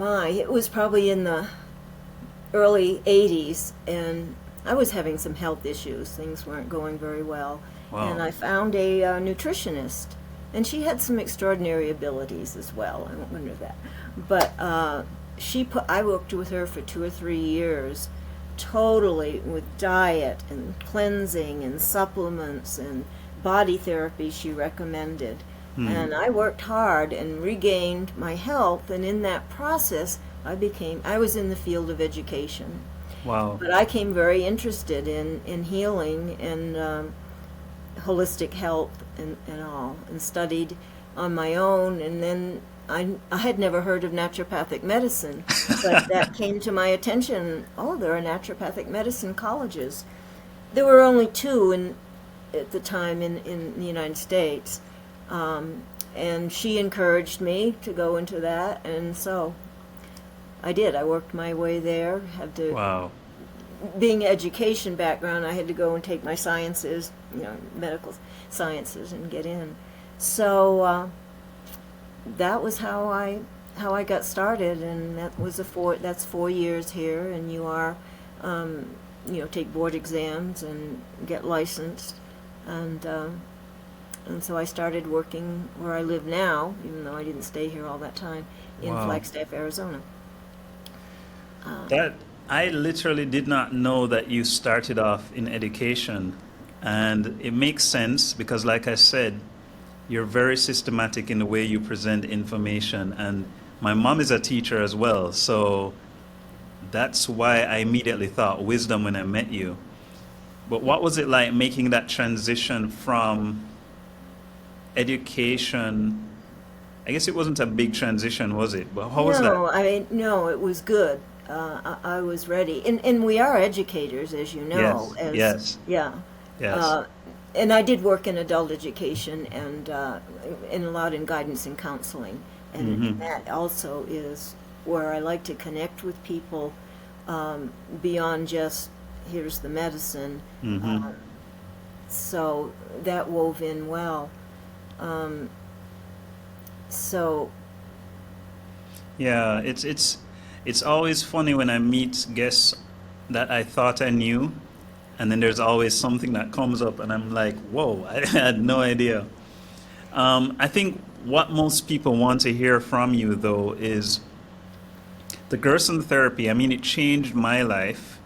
it was probably in the early 80s, and I was having some health issues. Things weren't going very well. Wow. And I found a nutritionist, and she had some extraordinary abilities as well. I won't go into that. But I worked with her for 2 or 3 years, totally with diet and cleansing and supplements and body therapy she recommended. And I worked hard and regained my health, and in that process I was in the field of education. Wow. But I became very interested in healing and holistic health and all, and studied on my own. And then I had never heard of naturopathic medicine, but that came to my attention. Oh, there are naturopathic medicine colleges. There were only 2 at the time in the United States. And she encouraged me to go into that, and so I did. I worked my way there. Wow. Being education background, I had to go and take my sciences, medical sciences, and get in. So that was how I got started, and that's 4 years here, and you are, take board exams and get licensed, and so I started working where I live now, even though I didn't stay here all that time, in Wow. Flagstaff, Arizona. That I literally did not know that you started off in education, and it makes sense because, like I said, you're very systematic in the way you present information, and my mom is a teacher as well, so that's why I immediately thought wisdom when I met you. But what was it like making that transition from education? I guess it wasn't a big transition, was it? But how was that? No, it was good. I was ready, and we are educators, as you know. Yes. Yeah. Yes. And I did work in adult education and a lot in guidance and counseling, and that also is where I like to connect with people beyond just here's the medicine. So that wove in well. So Yeah, it's always funny when I meet guests that I thought I knew, and then there's always something that comes up, and I'm like, whoa, I had no idea. I think what most people want to hear from you, though, is the Gerson Therapy. I mean, it changed my life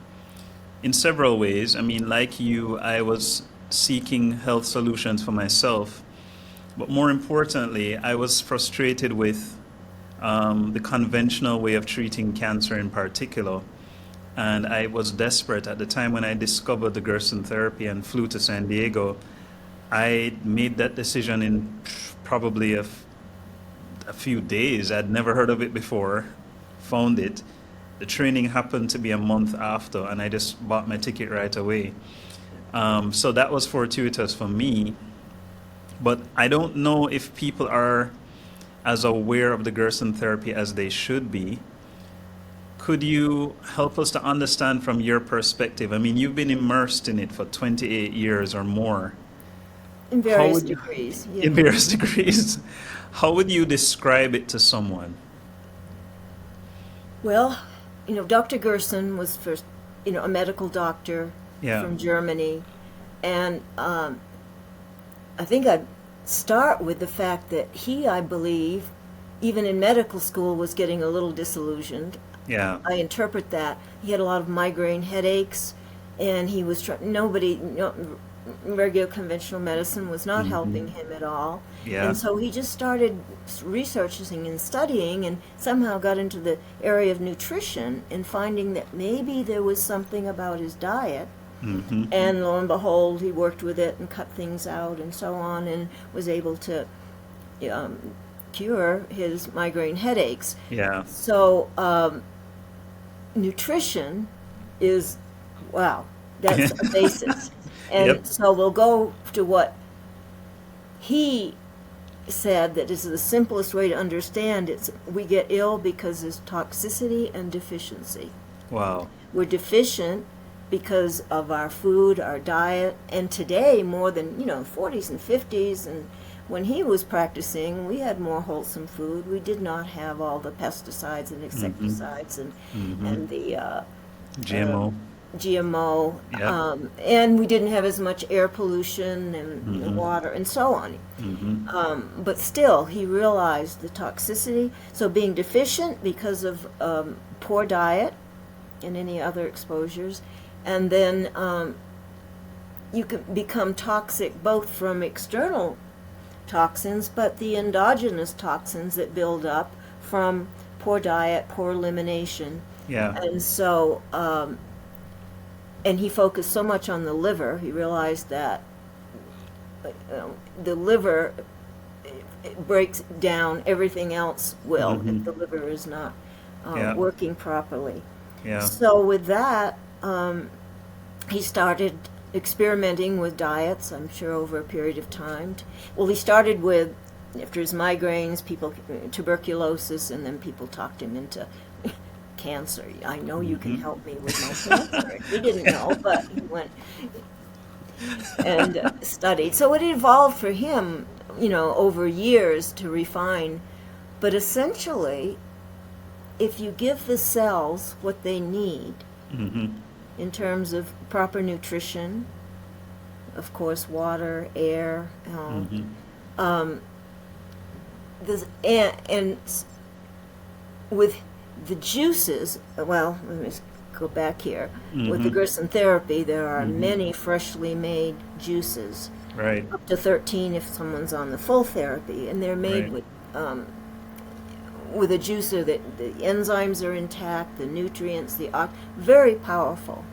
in several ways. I mean, like you, I was seeking health solutions for myself, but more importantly, I was frustrated with the conventional way of treating cancer in particular. And I was desperate at the time when I discovered the Gerson Therapy and flew to San Diego. I made that decision in probably a few days. I'd never heard of it before, found it. The training happened to be a month after, and I just bought my ticket right away. So that was fortuitous for me. But I don't know if people are as aware of the Gerson Therapy as they should be. Could you help us to understand from your perspective? I mean, you've been immersed in it for 28 years or more. in various degrees. Yeah. In various degrees. How would you describe it to someone? Well, Dr. Gerson was first, a medical doctor Yeah. from Germany, and I think I'd start with the fact that he, I believe, even in medical school, was getting a little disillusioned. Yeah. I interpret that. He had a lot of migraine headaches, and he was regular conventional medicine was not helping him at all. Yeah. And so he just started researching and studying, and somehow got into the area of nutrition and finding that maybe there was something about his diet. And lo and behold, he worked with it and cut things out and so on, and was able to cure his migraine headaches. Yeah. So nutrition is, wow, that's a basis. And Yep. so we'll go to what he said, that is the simplest way to understand it. We get ill because there's toxicity and deficiency. Wow. We're deficient because of our food, our diet, and today more than 40s and 50s and when he was practicing, we had more wholesome food. We did not have all the pesticides and insecticides and the GMO. GMO, Yeah. and we didn't have as much air pollution and water and so on. But still, he realized the toxicity. So being deficient because of poor diet and any other exposures, and then you can become toxic both from external toxins, but the endogenous toxins that build up from poor diet, poor elimination. Yeah. And so, and he focused so much on the liver, he realized that the liver it breaks down, everything else will if the liver is not Yeah. working properly. Yeah. So with that, he started experimenting with diets, I'm sure over a period of time. Well, he started with, after his migraines, tuberculosis, and then people talked him into cancer. I know you can help me with my cancer. He didn't know, but he went and studied. So it evolved for him, over years to refine. But essentially, if you give the cells what they need in terms of proper nutrition, of course, water, air, and with the juices, well, let me go back here. With the Gerson Therapy, there are many freshly made juices, Right. up to 13 if someone's on the full therapy, and they're made Right. with a juicer that the enzymes are intact, the nutrients, very powerful,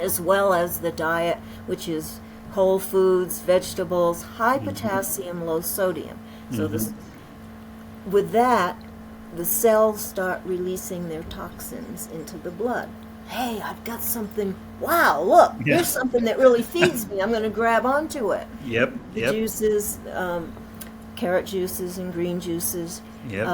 as well as the diet, which is whole foods, vegetables, high potassium, low sodium. So with that, the cells start releasing their toxins into the blood. Hey, I've got something. Wow, look, Yeah. here's something that really feeds me. I'm going to grab onto it. Yep. The Yep. juices, carrot juices and green juices. Yep.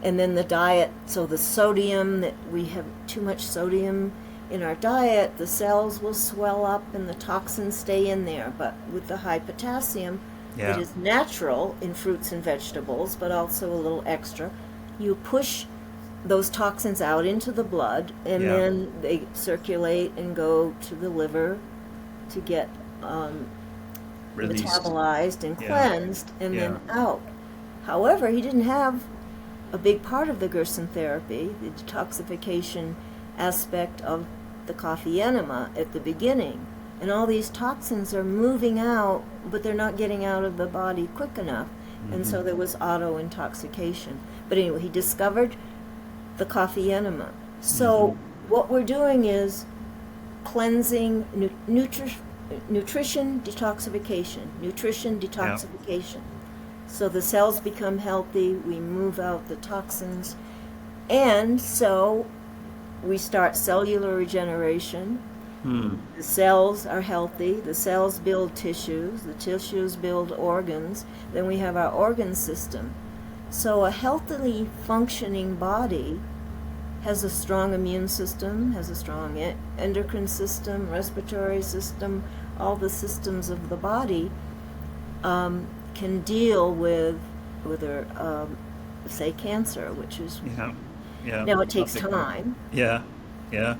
And then the diet, so the sodium, that we have too much sodium in our diet, the cells will swell up and the toxins stay in there. But with the high potassium, Yeah. it is natural in fruits and vegetables, but also a little extra. You push those toxins out into the blood, and Yeah. then they circulate and go to the liver to get Released. metabolized and Yeah. cleansed, and then Yeah. out. However, he didn't have a big part of the Gerson Therapy, the detoxification aspect of the coffee enema at the beginning. And all these toxins are moving out, but they're not getting out of the body quick enough. And so there was auto-intoxication. But anyway, he discovered the coffee enema. So what we're doing is cleansing, nutrition detoxification, nutrition detoxification. So the cells become healthy, we move out the toxins, and so we start cellular regeneration. The cells are healthy, the cells build tissues, the tissues build organs, then we have our organ system. So a healthily functioning body has a strong immune system, has a strong endocrine system, respiratory system, all the systems of the body can deal with say cancer, which is, Yeah. Yeah. now it takes Topic. time, Yeah. Yeah.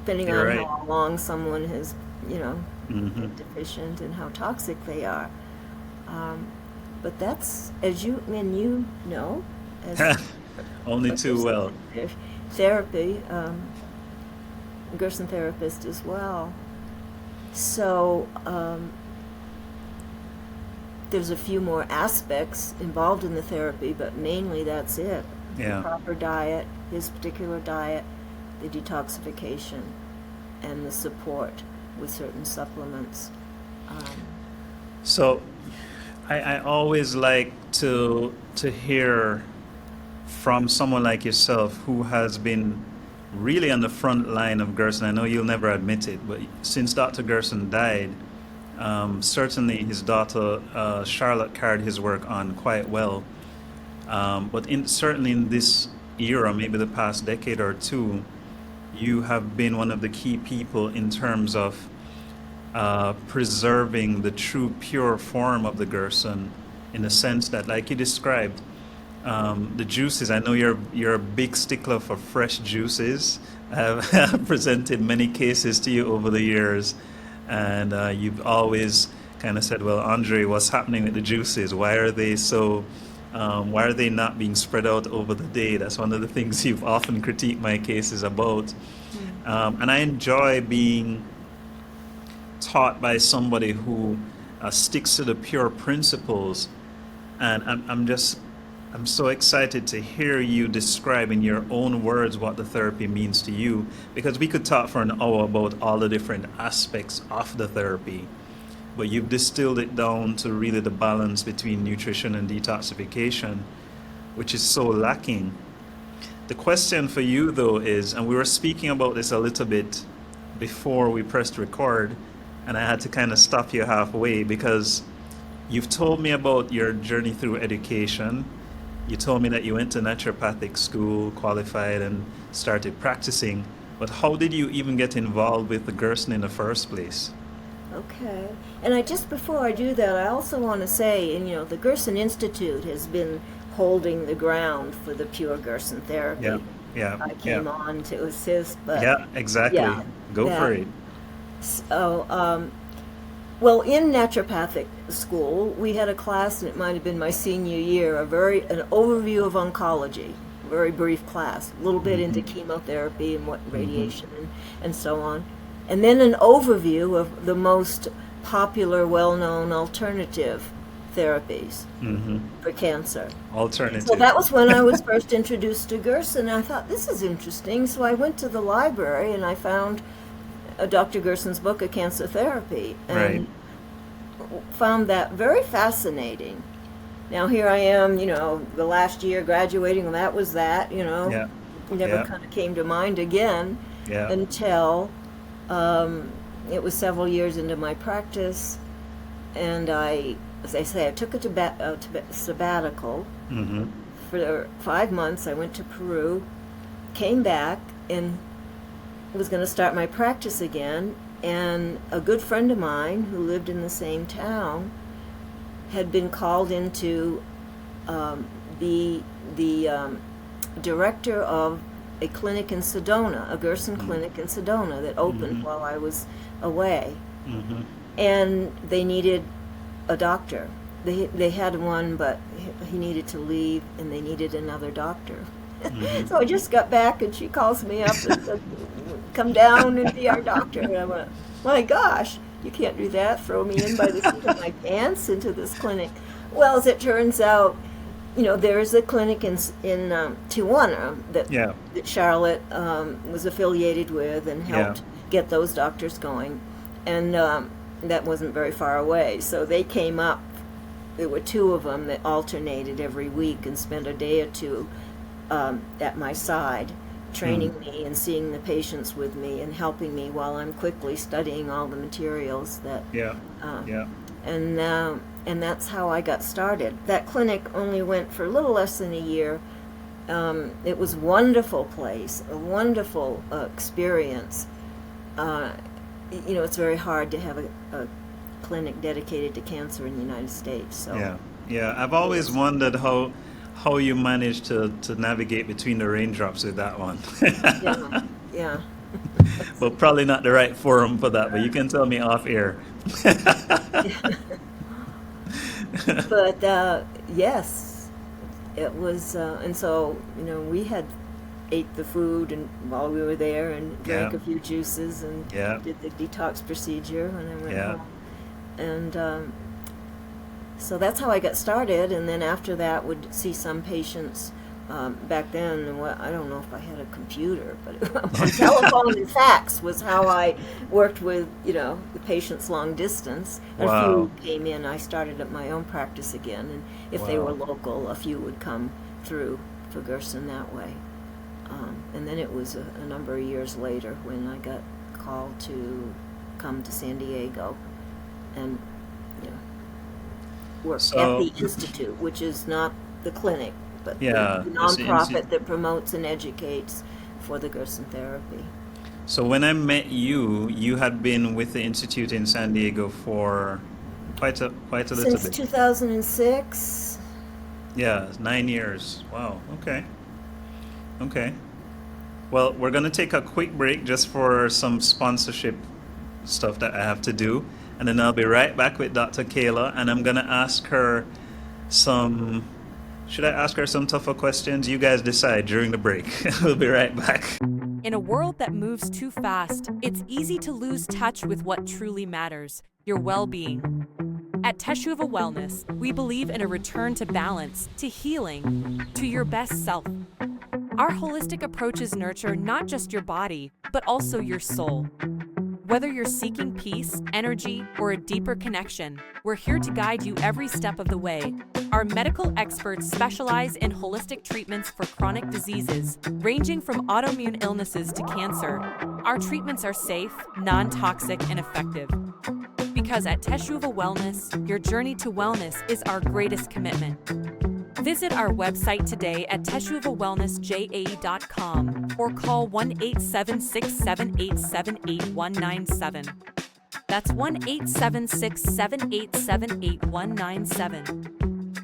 depending You're on right. how long someone has, been deficient and how toxic they are. But that's, as you know, as Only too well. therapy, Gerson therapist as well. So there's a few more aspects involved in the therapy, but mainly that's it. Yeah. The proper diet, his particular diet, the detoxification, and the support with certain supplements. So I always like to hear from someone like yourself who has been really on the front line of Gerson. I know you'll never admit it, but since Dr. Gerson died, certainly his daughter Charlotte carried his work on quite well. But certainly in this era, maybe the past decade or two, you have been one of the key people in terms of preserving the true pure form of the Gerson, in the sense that, like you described, the juices. I know you're a big stickler for fresh juices. I've presented many cases to you over the years, and you've always kind of said, "Well, Andre, what's happening with the juices? Why are they so? Why are they not being spread out over the day?" That's one of the things you've often critiqued my cases about. And I enjoy being taught by somebody who sticks to the pure principles. And I'm so excited to hear you describe in your own words what the therapy means to you, because we could talk for an hour about all the different aspects of the therapy, but you've distilled it down to really the balance between nutrition and detoxification, which is so lacking. The question for you, though, is, and we were speaking about this a little bit before we pressed record, and I had to kind of stop you halfway, because you've told me about your journey through education. You told me that you went to naturopathic school, qualified, and started practicing. But how did you even get involved with the Gerson in the first place? Okay. And just before I do that, I also want to say, and the Gerson Institute has been holding the ground for the pure Gerson therapy. Yeah, yeah, I came on to assist, but yeah, exactly. yeah, Go for yeah. it. So, well, in naturopathic school, we had a class, and it might have been my senior year, an overview of oncology, a very brief class, a little bit into chemotherapy and what radiation and so on, and then an overview of the most popular, well-known alternative therapies for cancer. Alternative. So that was when I was first introduced to Gerson. I thought, this is interesting. So I went to the library and I found Dr. Gerson's book, A Cancer Therapy, and found that very fascinating. Now here I am, the last year graduating, and that was that, never kind of came to mind again until it was several years into my practice, and as I say, I took a sabbatical. For 5 months. I went to Peru, came back, and was going to start my practice again, and a good friend of mine who lived in the same town had been called into the director of a clinic in Sedona, a Gerson clinic in Sedona that opened while I was away, and they needed a doctor. They had one, but he needed to leave, and they needed another doctor. So I just got back, and she calls me up and said, "Come down and be our doctor." And I went, "My gosh, you can't do that, throw me in by the seat of my pants into this clinic." Well, as it turns out, there is a clinic in Tijuana that Charlotte was affiliated with and helped get those doctors going, and that wasn't very far away. So they came up. There were 2 of them that alternated every week and spent a day or 2 at my side, training me and seeing the patients with me and helping me while I'm quickly studying all the materials that and that's how I got started. That clinic only went for a little less than a year. It was a wonderful place, a wonderful experience. It's very hard to have a clinic dedicated to cancer in the United States. So I've always wondered how you managed to navigate between the raindrops with that one. yeah. Well, probably not the right forum for that, but you can tell me off air. But yes, it was, and so we had ate the food and while we were there, and drank a few juices, and did the detox procedure when I went home, and so that's how I got started. And then after that, would see some patients. Back then, I don't know if I had a computer, but on telephone and fax was how I worked with, the patients long distance. And a few came in. I started at my own practice again, and if they were local, a few would come through for Gerson that way. And then it was a number of years later when I got called to come to San Diego and work at the Institute, which is not the clinic, but the nonprofit that promotes and educates for the Gerson therapy. So when I met you, you had been with the Institute in San Diego for quite a little Since bit. 2006. Yeah, 9 years. Wow. Okay. Okay. Well, we're going to take a quick break just for some sponsorship stuff that I have to do. And then I'll be right back with Dr. Kayla. And I'm going to ask her some. Should I ask her some tougher questions? You guys decide during the break. We'll be right back. In a world that moves too fast, it's easy to lose touch with what truly matters, your well-being. At Teshuva Wellness, we believe in a return to balance, to healing, to your best self. Our holistic approaches nurture not just your body, but also your soul. Whether you're seeking peace, energy, or a deeper connection, we're here to guide you every step of the way. Our medical experts specialize in holistic treatments for chronic diseases, ranging from autoimmune illnesses to cancer. Our treatments are safe, non-toxic, and effective. Because at Teshuva Wellness, your journey to wellness is our greatest commitment. Visit our website today at teshuvawellnessja.com or call 1-876-787-8197. That's 1-876-787-8197.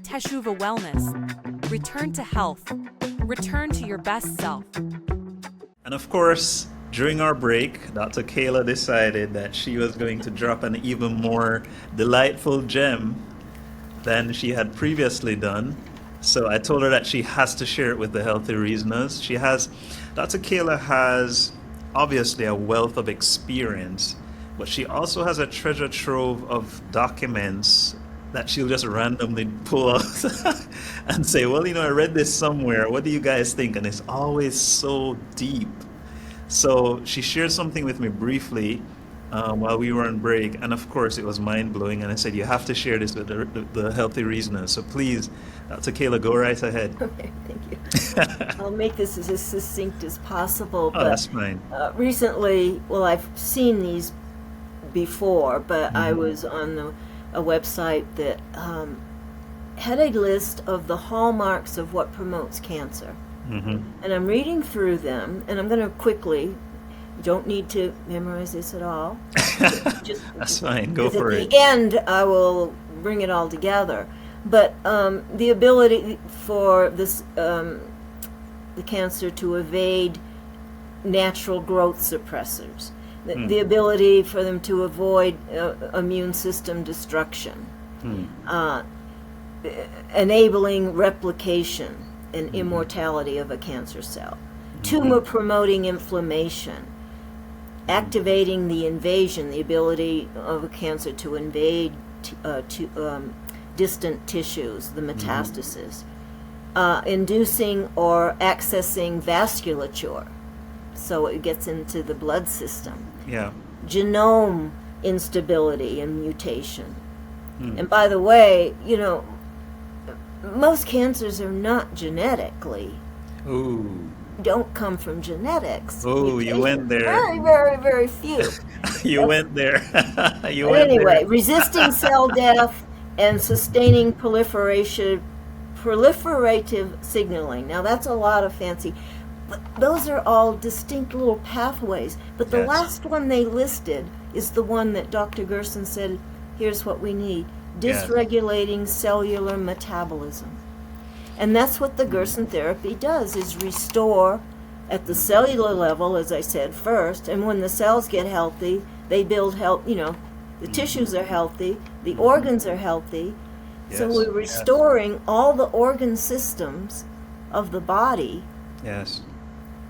Teshuva Wellness. Return to health. Return to your best self. And of course, during our break, Dr. Kayla decided that she was going to drop an even more delightful gem than she had previously done. So I told her that she has to share it with the Healthy Reasoners. Dr. Kayla has obviously a wealth of experience, but she also has a treasure trove of documents that she'll just randomly pull out and say, well, I read this somewhere. What do you guys think? And it's always so deep. So she shared something with me briefly while we were on break. And of course, it was mind-blowing. And I said, you have to share this with the Healthy Reasoners. So please, Dr. Kayla, go right ahead. Okay, thank you. I'll make this as succinct as possible. Oh, that's fine. Recently, well, I've seen these before, but I was on a website that had a list of the hallmarks of what promotes cancer. And I'm reading through them, and I'm going to quickly, you don't need to memorize this at all. That's fine, go for it. At the end, I will bring it all together. But the ability for this the cancer to evade natural growth suppressors, the ability for them to avoid immune system destruction, enabling replication and immortality of a cancer cell, tumor promoting inflammation, activating the invasion, the ability of a cancer to invade distant tissues, the metastasis, inducing or accessing vasculature, so it gets into the blood system. Yeah. Genome instability and mutation. And by the way, most cancers are not genetically, don't come from genetics. Oh, you went there. Very, very, very few. You went there. But anyway, resisting cell death and sustaining proliferative signaling. Now that's a lot of fancy, but those are all distinct little pathways. But the last one they listed is the one that Dr. Gerson said, here's what we need. Dysregulating cellular metabolism. And that's what the Gerson Therapy does, is restore at the cellular level, as I said first, and when the cells get healthy, they build health, the tissues are healthy, the organs are healthy, so we're restoring all the organ systems of the body. Yes.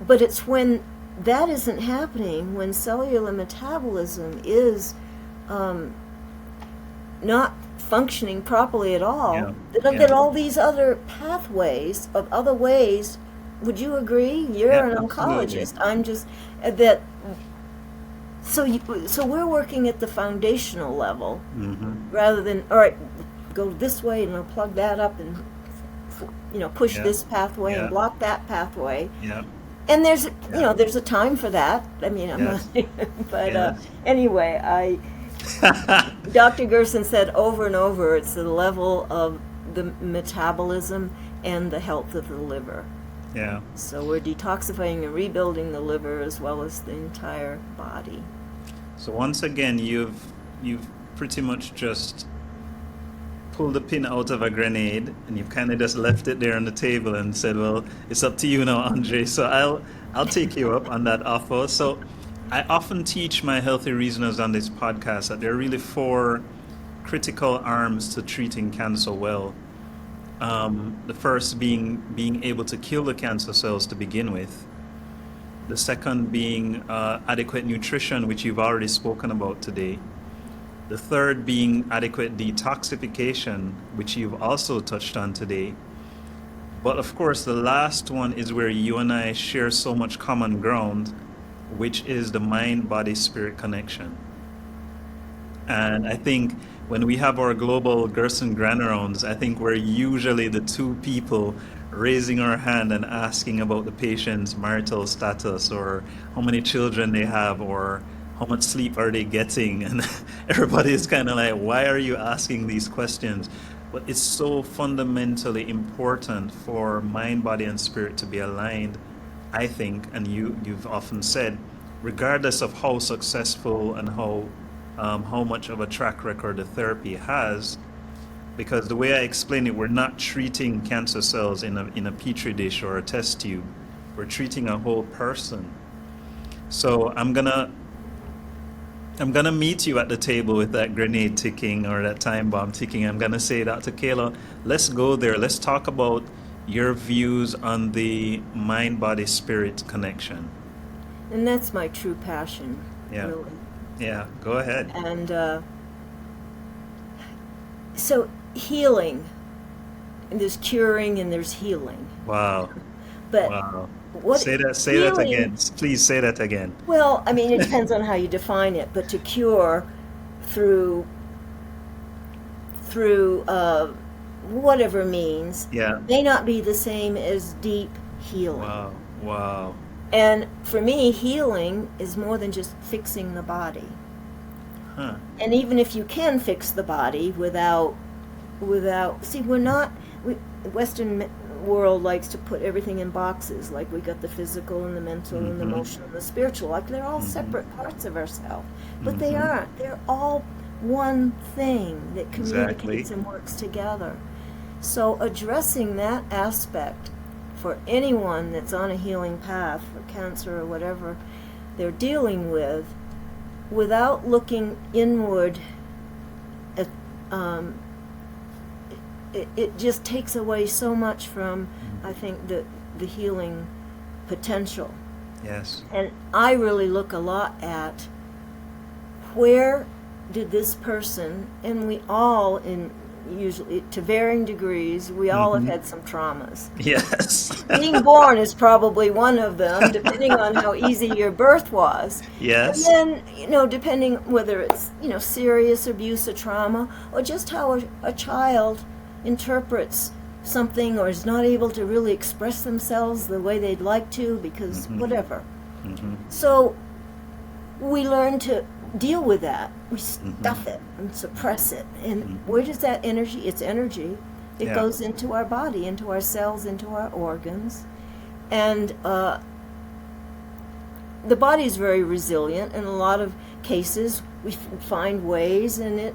But it's when that isn't happening, when cellular metabolism is not functioning properly at all, that they'll get all these other pathways of other ways. Would you agree? You're an oncologist. I'm just that. So we're working at the foundational level rather than, all right, go this way and I'll plug that up and push this pathway and block that pathway. Yeah. And there's there's a time for that. I mean, I'm not, but anyway, Dr. Gerson said over and over, it's the level of the metabolism and the health of the liver. Yeah. So we're detoxifying and rebuilding the liver as well as the entire body. So once again, you've pretty much just pulled a pin out of a grenade, and you've kind of just left it there on the table and said, "Well, it's up to you now, Andre." So I'll take you up on that offer. So I often teach my healthy reasoners on this podcast that there are really four critical arms to treating cancer well. The first being able to kill the cancer cells to begin with. The second being adequate nutrition, which you've already spoken about today. The third being adequate detoxification, which you've also touched on today. But of course, the last one is where you and I share so much common ground, which is the mind-body-spirit connection. And I think when we have our global Gerson Grand-Rounds, I think we're usually the two people raising our hand and asking about the patient's marital status, or how many children they have, or how much sleep are they getting. And everybody is kind of like, why are you asking these questions? But it's so fundamentally important for mind, body, and spirit to be aligned, I think, and you've often said, regardless of how successful and how much of a track record the therapy has, because the way I explain it, we're not treating cancer cells in a petri dish or a test tube. We're treating a whole person. So I'm gonna meet you at the table with that grenade ticking, or that time bomb ticking. I'm gonna say, Dr. Kayla, let's go there. Let's talk about your views on the mind-body-spirit connection. And that's my true passion, Yeah. really. Yeah, go ahead. And so healing, and there's curing and there's healing. Wow. But Wow. what Say that healing- again. Please say that again. Well, I mean, it depends on how you define it, but to cure through whatever means Yeah. may not be the same as deep healing. Wow. Wow. And for me, healing is more than just fixing the body. Huh. And even if you can fix the body without see, Western world likes to put everything in boxes, like we got the physical and the mental and the emotional and the spiritual, like they're all separate parts of ourselves, but they aren't. They're all one thing that communicates and works together. So addressing that aspect for anyone that's on a healing path for cancer or whatever they're dealing with, without looking inward, it just takes away so much from, I think, the healing potential. Yes. And I really look a lot at where did this person, and we all, usually to varying degrees, we all have had some traumas. Yes. Being born is probably one of them, depending on how easy your birth was. Yes. And then, depending whether it's, serious abuse or trauma, or just how a child interprets something or is not able to really express themselves the way they'd like to because whatever. So we learn to deal with that. We stuff it and suppress it. And where does that energy? It's energy. It goes into our body, into our cells, into our organs. And the body is very resilient. In a lot of cases, we find ways, and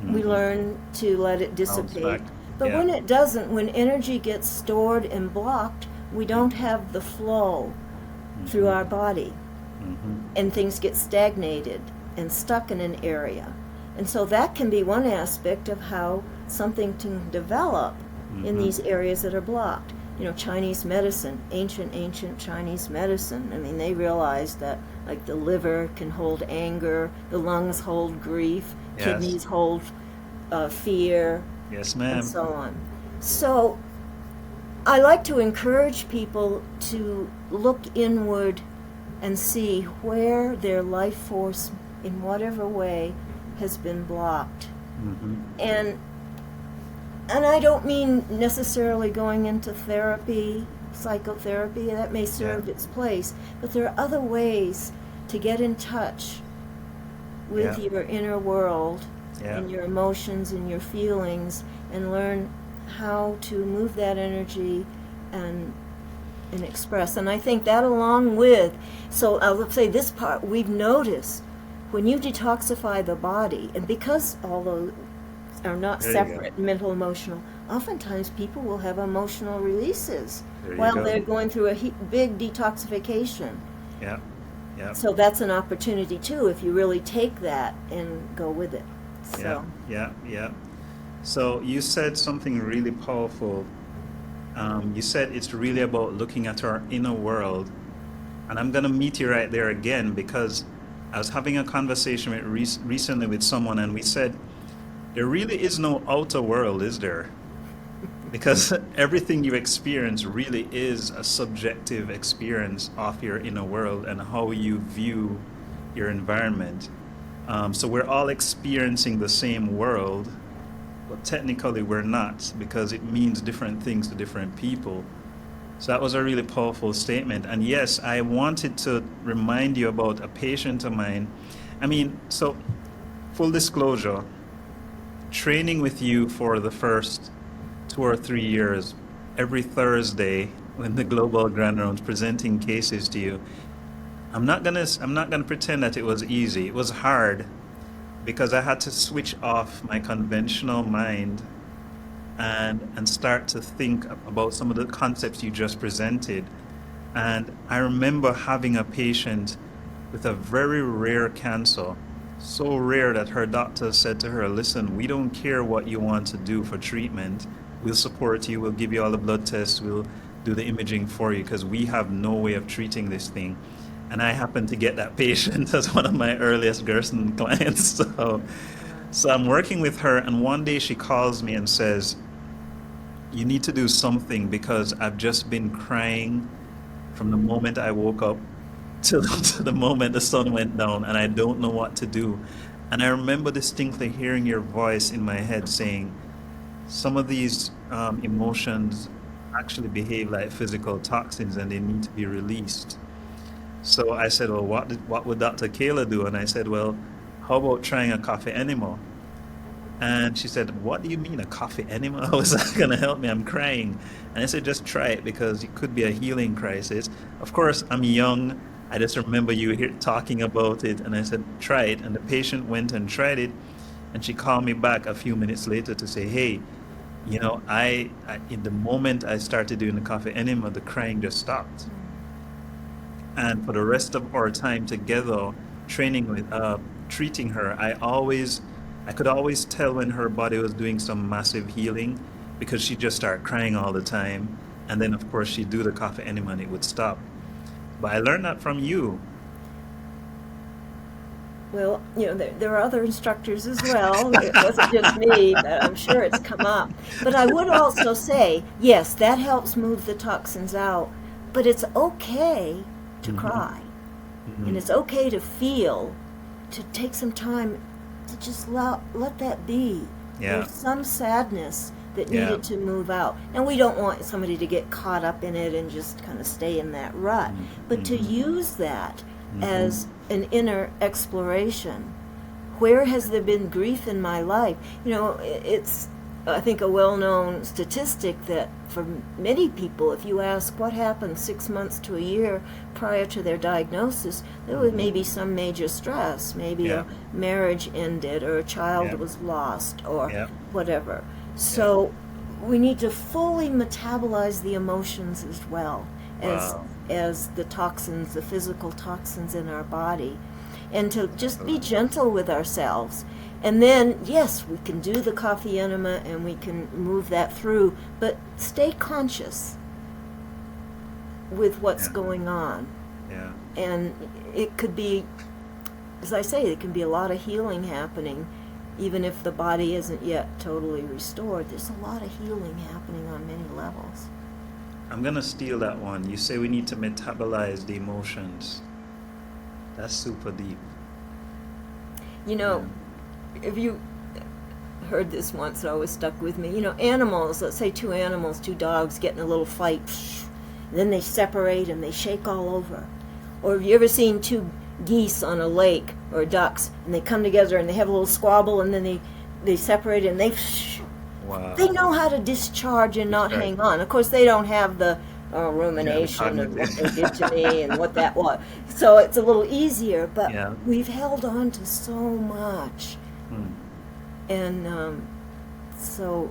we learn to let it dissipate. But when it doesn't, when energy gets stored and blocked, we don't have the flow through our body. And things get stagnated and stuck in an area. And so that can be one aspect of how something can develop in these areas that are blocked. Chinese medicine, ancient Chinese medicine. I mean, they realized that, like, the liver can hold anger, the lungs hold grief, kidneys hold fear, Yes, ma'am. and so on. So I like to encourage people to look inward and see where their life force, in whatever way, has been blocked. And I don't mean necessarily going into therapy, psychotherapy, that may serve its place, but there are other ways to get in touch with your inner world and your emotions and your feelings, and learn how to move that energy and and express. And I think that along with, so I'll say this part, we've noticed when you detoxify the body, and because all those are not There you go. separate, mental, emotional, oftentimes people will have emotional releases There you while go. they're going through a big detoxification. Yeah. Yeah. So that's an opportunity too, if you really take that and go with it. So. Yeah. So you said something really powerful. You said it's really about looking at our inner world. And I'm going to meet you right there again, because I was having a conversation recently with someone, and we said, there really is no outer world, is there? Because everything you experience really is a subjective experience of your inner world and how you view your environment. So we're all experiencing the same world, but technically we're not, because it means different things to different people. So that was a really powerful statement. And yes, I wanted to remind you about a patient of mine. I mean, so full disclosure, training with you for the first 2 or 3 years, every Thursday when the Global Grand Rounds presenting cases to you, I'm not gonna pretend that it was easy. It was hard, because I had to switch off my conventional mind and start to think about some of the concepts you just presented. And I remember having a patient with a very rare cancer, so rare that her doctor said to her, listen, we don't care what you want to do for treatment. We'll support you. We'll give you all the blood tests. We'll do the imaging for you, because we have no way of treating this thing. And I happened to get that patient as one of my earliest Gerson clients. So I'm working with her, and one day she calls me and says, you need to do something, because I've just been crying from the moment I woke up to the moment the sun went down, and I don't know what to do. And I remember distinctly hearing your voice in my head saying, some of these emotions actually behave like physical toxins and they need to be released. So I said, well, what would Dr. Kayla do? And I said, well, how about trying a coffee enema? And she said, what do you mean, a coffee enema? How is that going to help me? I'm crying. And I said, just try it, because it could be a healing crisis. Of course, I'm young. I just remember you here talking about it. And I said, try it. And the patient went and tried it. And she called me back a few minutes later to say, hey, you know, I in the moment I started doing the coffee enema, the crying just stopped. And for the rest of our time together, treating her, I could always tell when her body was doing some massive healing, because she just started crying all the time. And then, of course, she'd do the coffee enema and it would stop. But I learned that from you. Well, you know, there are other instructors as well. It wasn't just me, but I'm sure it's come up. But I would also say, yes, that helps move the toxins out, but it's okay to cry. And it's okay to feel, to take some time to just let that be. Yeah. There's some sadness that needed to move out. And we don't want somebody to get caught up in it and just kind of stay in that rut. But to use that as an inner exploration. Where has there been grief in my life? You know, it's, I think, a well-known statistic that for many people, if you ask what happened 6 months to a year prior to their diagnosis, there was maybe some major stress, maybe a marriage ended, or a child was lost, or whatever. So we need to fully metabolize the emotions as well as the toxins, the physical toxins in our body, and to just be gentle with ourselves. And then, yes, we can do the coffee enema and we can move that through, but stay conscious with what's going on. Yeah. And it could be, as I say, it can be a lot of healing happening, even if the body isn't yet totally restored. There's a lot of healing happening on many levels. I'm going to steal that one. You say we need to metabolize the emotions. That's super deep. You know, if you heard this once, it always stuck with me. You know, animals, let's say two dogs get in a little fight, and then they separate and they shake all over. Or have you ever seen two geese on a lake, or ducks, and they come together and they have a little squabble, and then they separate and they know how to discharge and not hang on. Of course, they don't have the rumination of what they cognitive. did to me and what that was. So it's a little easier, but Yeah. we've held on to so much. Hmm. And so,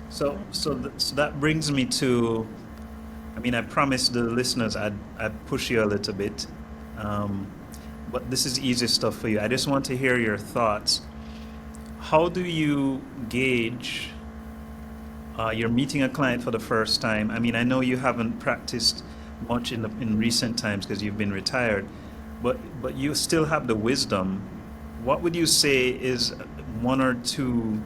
So that brings me to, I mean, I promised the listeners I'd push you a little bit, but this is easy stuff for you. I just want to hear your thoughts. How do you gauge, you're meeting a client for the first time? I mean, I know you haven't practiced much in recent times because you've been retired, but you still have the wisdom. What would you say is one or two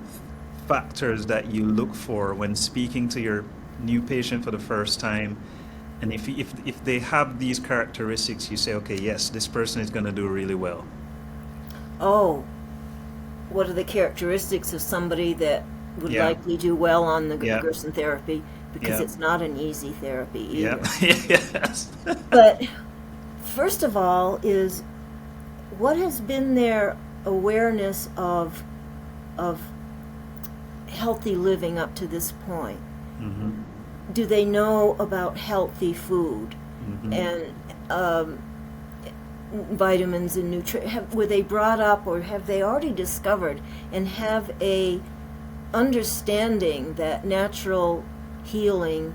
factors that you look for when speaking to your new patient for the first time? And if they have these characteristics, you say, okay, yes, this person is going to do really well. oh, what are the characteristics of somebody that would Yeah. likely do well on the Yeah. Gerson therapy? Because Yeah. it's not an easy therapy either. Yeah. Yes. But first of all is, what has been their awareness of healthy living up to this point? Mm-hmm. Do they know about healthy food Mm-hmm. and vitamins and nutrition? Were they brought up, or have they already discovered and have a understanding that natural healing,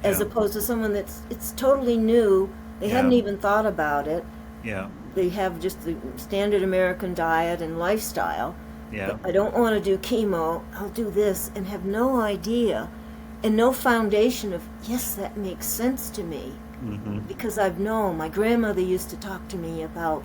as Yeah. opposed to someone it's totally new, they Yeah. hadn't even thought about it, Yeah. they have just the standard American diet and lifestyle. Yeah. I don't want to do chemo, I'll do this, and have no idea and no foundation of, yes, that makes sense to me. Mm-hmm. Because I've known, my grandmother used to talk to me about,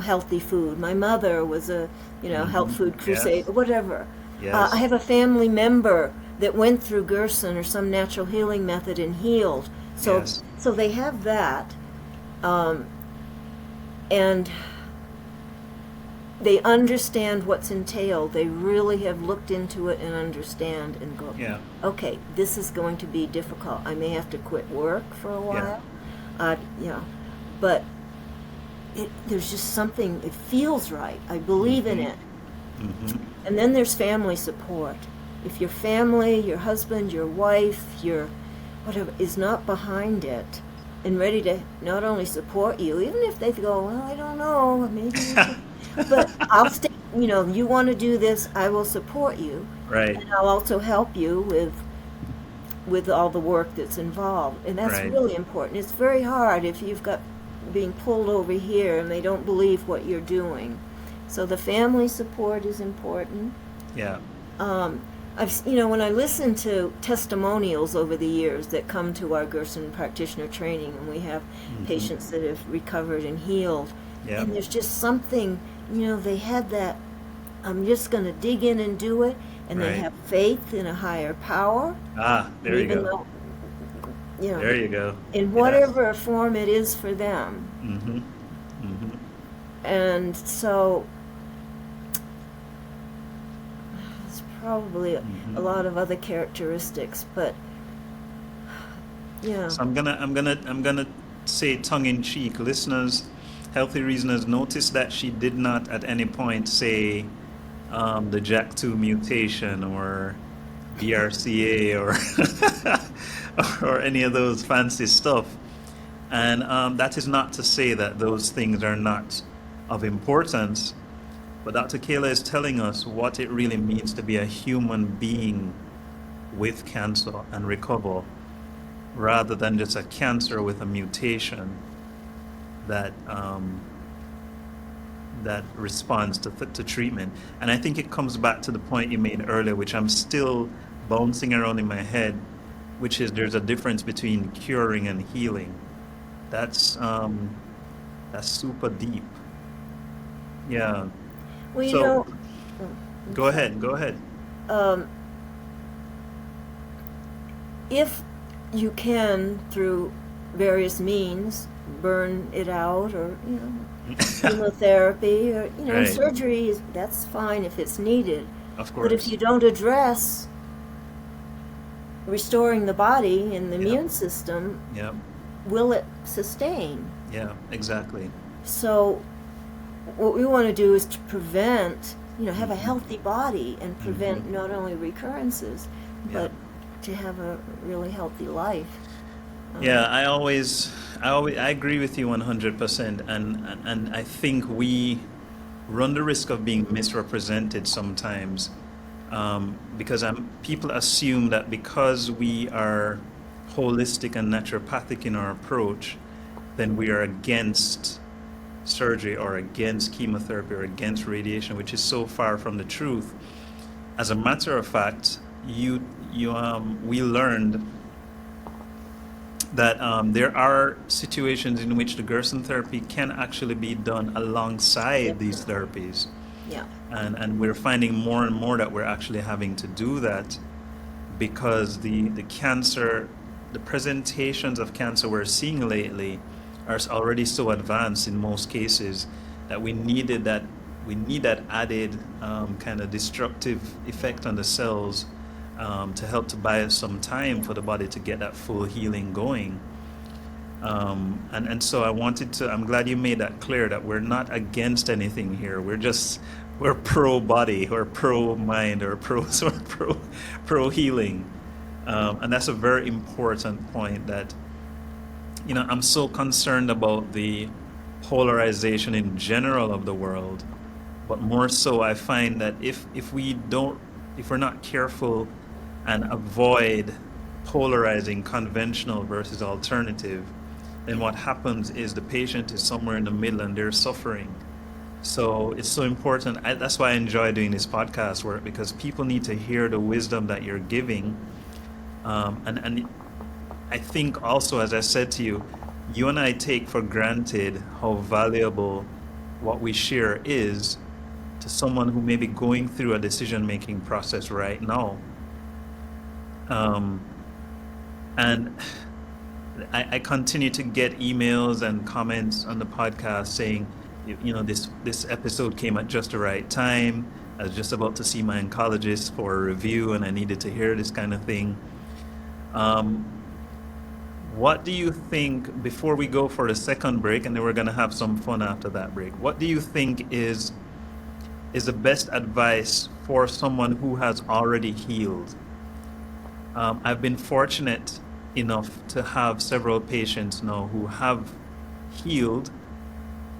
healthy food. My mother was a, health food crusade, Yes. whatever. Yes. I have a family member that went through Gerson or some natural healing method and healed. So, Yes. so they have that. And they understand what's entailed. They really have looked into it and understand and go, Yeah. okay, this is going to be difficult. I may have to quit work for a while. But there's just something, it feels right. I believe in it. Mm-hmm. And then there's family support. If your family, your husband, your wife, your whatever, is not behind it and ready to not only support you, even if they go, well, I don't know, maybe you should, but I'll stay, you want to do this, I will support you. Right. And I'll also help you with all the work that's involved. And that's Right. really important. It's very hard if you've got being pulled over here and they don't believe what you're doing. So the family support is important. Yeah. When I listen to testimonials over the years that come to our Gerson practitioner training, and we have patients that have recovered and healed, Yeah. and there's just something, they had that, I'm just going to dig in and do it, and they Right. have faith in a higher power. There you even go. though, There you go. in whatever form it is for them. Mm-hmm. Mm-hmm. And so there's probably a lot of other characteristics, but yeah. So I'm gonna say tongue in cheek, listeners, healthy reasoners, notice that she did not at any point say the JAK2 mutation or BRCA or any of those fancy stuff. And that is not to say that those things are not of importance, but Dr. Kayla is telling us what it really means to be a human being with cancer and recover, rather than just a cancer with a mutation that that responds to treatment. And I think it comes back to the point you made earlier, which I'm still bouncing around in my head, which is there's a difference between curing and healing. That's super deep. Yeah. Well, So- Go ahead. If you can, through various means, burn it out, or chemotherapy, or Right. surgery, that's fine if it's needed. Of But if course. you don't address restoring the body and the immune system, Yeah. will it sustain? Yeah. Exactly. So what we want to do is to prevent, have a healthy body and prevent not only recurrences, Yeah. but to have a really healthy life. Yeah, I agree with you 100%, and I think we run the risk of being misrepresented sometimes, because people assume that because we are holistic and naturopathic in our approach, then we are against surgery or against chemotherapy or against radiation, which is so far from the truth. As a matter of fact, we learned that there are situations in which the Gerson therapy can actually be done alongside these therapies. Yeah. And we're finding more and more that we're actually having to do that because the cancer, the presentations of cancer we're seeing lately are already so advanced in most cases that we need that added kind of destructive effect on the cells to help to buy us some time for the body to get that full healing going. And so I'm glad you made that clear that we're not against anything here. We're pro body or pro mind or pro healing. And that's a very important point that, I'm so concerned about the polarization in general of the world, but more so I find that if we're not careful and avoid polarizing conventional versus alternative, then what happens is the patient is somewhere in the middle and they're suffering. So it's so important. That's why I enjoy doing this podcast work, because people need to hear the wisdom that you're giving. And I think also, as I said to you, you and I take for granted how valuable what we share is to someone who may be going through a decision-making process right now. And I continue to get emails and comments on the podcast saying, this episode came at just the right time. I was just about to see my oncologist for a review and I needed to hear this kind of thing. What do you think, before we go for the second break, and then we're going to have some fun after that break, what do you think is the best advice for someone who has already healed? I've been fortunate enough to have several patients now who have healed,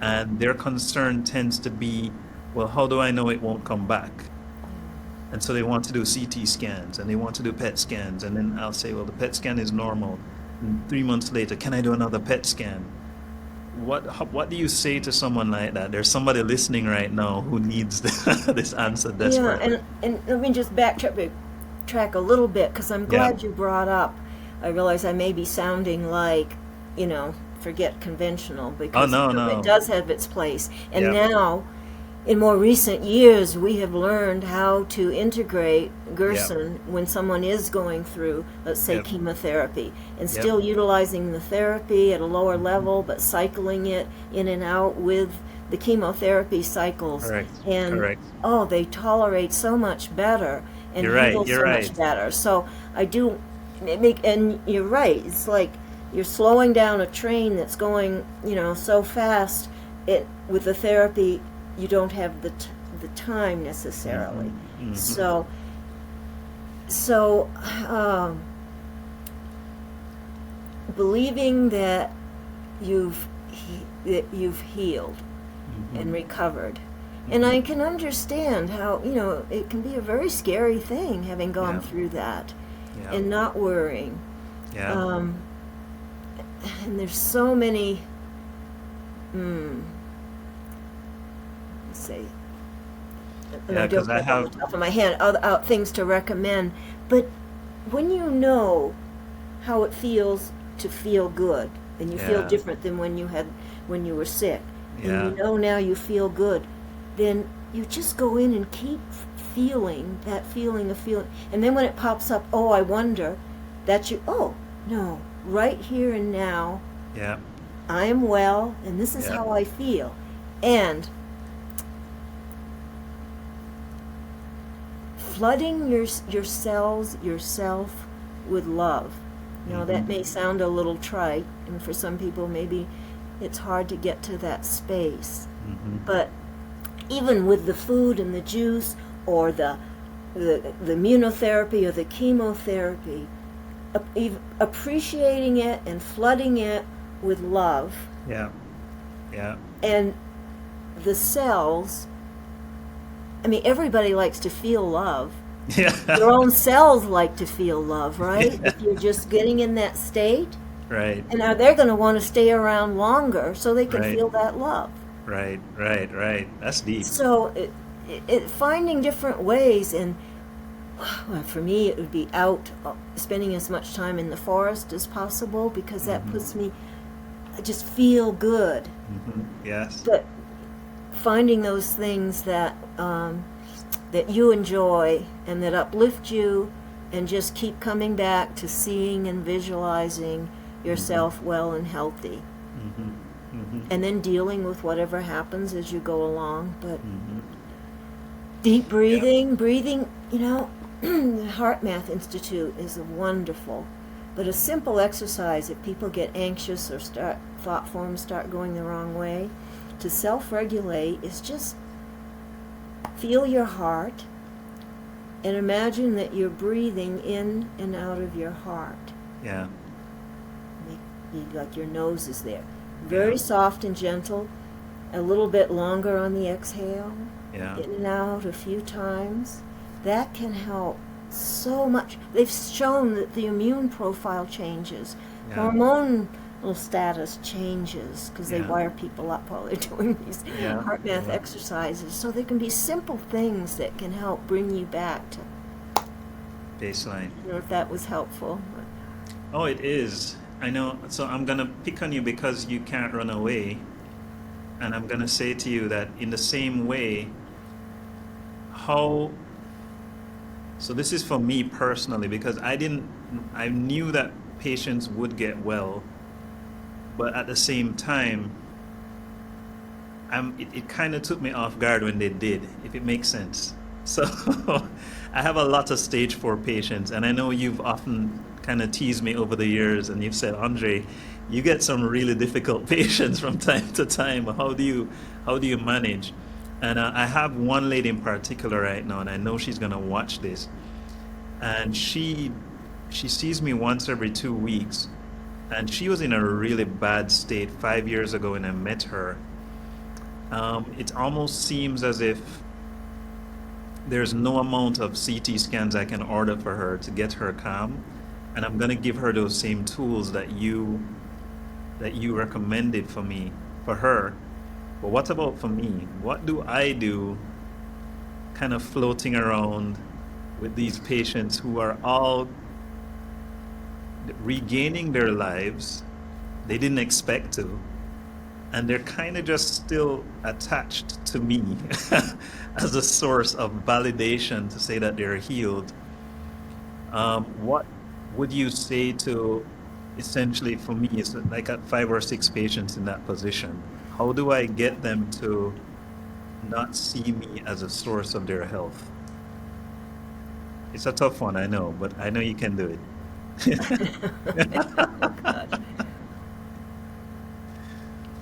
and their concern tends to be, well, how do I know it won't come back? And so they want to do CT scans and they want to do PET scans, and then I'll say, well, the PET scan is normal. And 3 months later, can I do another PET scan? What do you say to someone like that? There's somebody listening right now who needs this answer desperately. Yeah, and let me just backtrack a little bit, because I'm glad you brought up, I realize I may be sounding like, forget conventional, because it does have its place. And now, in more recent years, we have learned how to integrate Gerson when someone is going through, let's say, chemotherapy, and still utilizing the therapy at a lower level, but cycling it in and out with the chemotherapy cycles. Correct. Oh, they tolerate so much better and handle so much better. So I do, and you're right. It's like you're slowing down a train that's going, so fast. With the therapy, you don't have the time necessarily. Mm-hmm. So believing that you've healed and recovered. And I can understand how, it can be a very scary thing having gone through that and not worrying. And there's so many, let's see, I don't know off the top of my head out things to recommend, but when you know how it feels to feel good, and you feel different than when you were sick, and now you feel good, then you just go in and keep feeling that feeling of feeling. And then when it pops up, oh, I wonder, no, right here and now, I am well, and this is how I feel. And flooding your cells, yourself, with love. That may sound a little trite, and for some people maybe it's hard to get to that space. But even with the food and the juice, or the the immunotherapy or the chemotherapy, appreciating it and flooding it with love. Yeah. Yeah. And the cells, I mean, everybody likes to feel love. Yeah. Your own cells like to feel love, right? Yeah. If you're just getting in that state. Right. And now they're going to want to stay around longer so they can Right. feel that love. Right. That's deep. So finding different ways, and well, for me it would be out spending as much time in the forest as possible, because that puts me, I just feel good. Yes. But finding those things that that you enjoy and that uplift you, and just keep coming back to seeing and visualizing yourself well and healthy. And then dealing with whatever happens as you go along. But deep breathing, you know, the Heart Math Institute is wonderful. But a simple exercise, if people get anxious or thought forms start going the wrong way, to self-regulate is just feel your heart and imagine that you're breathing in and out of your heart. Yeah. Like your nose is there. Very soft and gentle, a little bit longer on the exhale, in and out a few times. That can help so much. They've shown that the immune profile changes, hormonal status changes, because they wire people up while they're doing these heart math exercises. So there can be simple things that can help bring you back to baseline. I don't know if that was helpful. Oh, it is. I know. So I'm going to pick on you because you can't run away. And I'm going to say to you that in the same way, so this is for me personally, because I knew that patients would get well, but at the same time, it kind of took me off guard when they did, if it makes sense. So I have a lot of stage 4 patients, and I know you've often kind of teased me over the years, and you've said, Andre, you get some really difficult patients from time to time. How do you manage? And I have one lady in particular right now, and I know she's going to watch this. And she sees me once every 2 weeks. And she was in a really bad state 5 years ago when I met her. It almost seems as if there's no amount of CT scans I can order for her to get her calm. And I'm going to give her those same tools that you recommended for her. But what about for me? What do I do kind of floating around with these patients who are all regaining their lives? They didn't expect to. And they're kind of just still attached to me as a source of validation to say that they're healed. What would you say to, essentially for me, it's like 5 or 6 patients in that position? How do I get them to not see me as a source of their health? It's a tough one, I know, but I know you can do it.